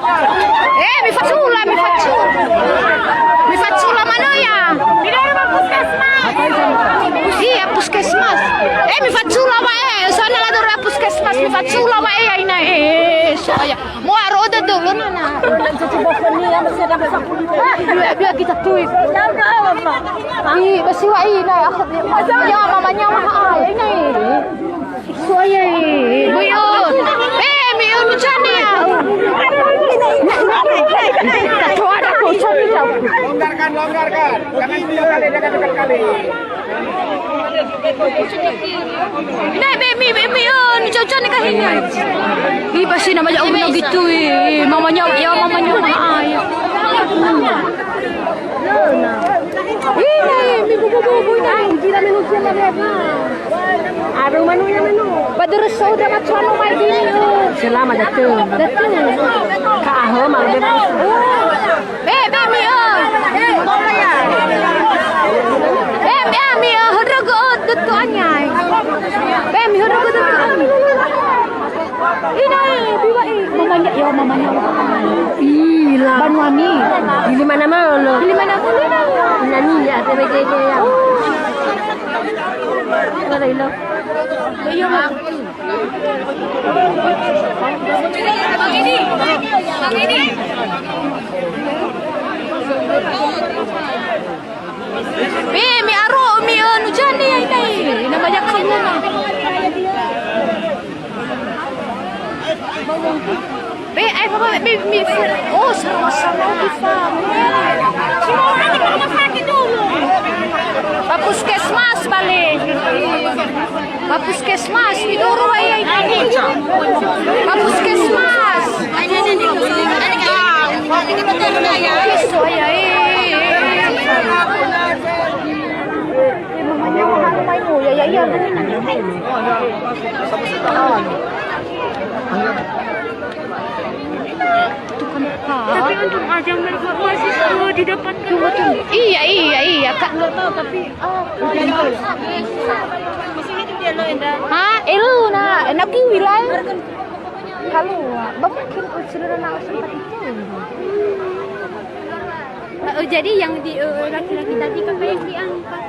Mi fazzula, mi fazzula. Mi fazzula mana ya? Di dalam puskesmas. Iya, puskesmas. Mi fazzula wae. Sana la dore puskesmas mi fazzula wae ya ina soya. Mo roda dulu nana. Biar kita tuh. Basi wa ina. Ya mamanya mah ina. Soya. Buyut. Mi unu chani ya. Longgarkan. Jangan 2 kali, jangan 3 kali. Mi cocok nih kahnya. Ih pasti namanya umno gitu mamanya ya mamanya ayah. Mi bubu nih jira menu sila beba. Aru manunya menu. Badurus sauda macam mai dini. Selama datang. Ka aho mal bebas. Mi mi hadago dutto anyai. Mi hadago dutto anyai. Ini biwa mamanya ya mamanya. Ila. Banwani. Di mana mana? Di mana mana? Nani ya TBJ ya. Wala ilo. Iya mah. Bang ini. Mi aro mi anu jani ya ini. Namanya kamu na. Mi oh sama-sama di farm. Semua orang ke rumah sakit dulu. Pak Puskesmas balik. Pak Puskesmas itu rumah ya ini. Pak Puskesmas. Tapi untuk ajang mahasiswa didapatkan. Iya Kak. Nggak tahu tapi maksudnya itu dia lo Enda. Elu na wilayah. Kalau mungkin saudara nak sempat itu. Jadi yang di laki-laki tadi kakak yang diangkat.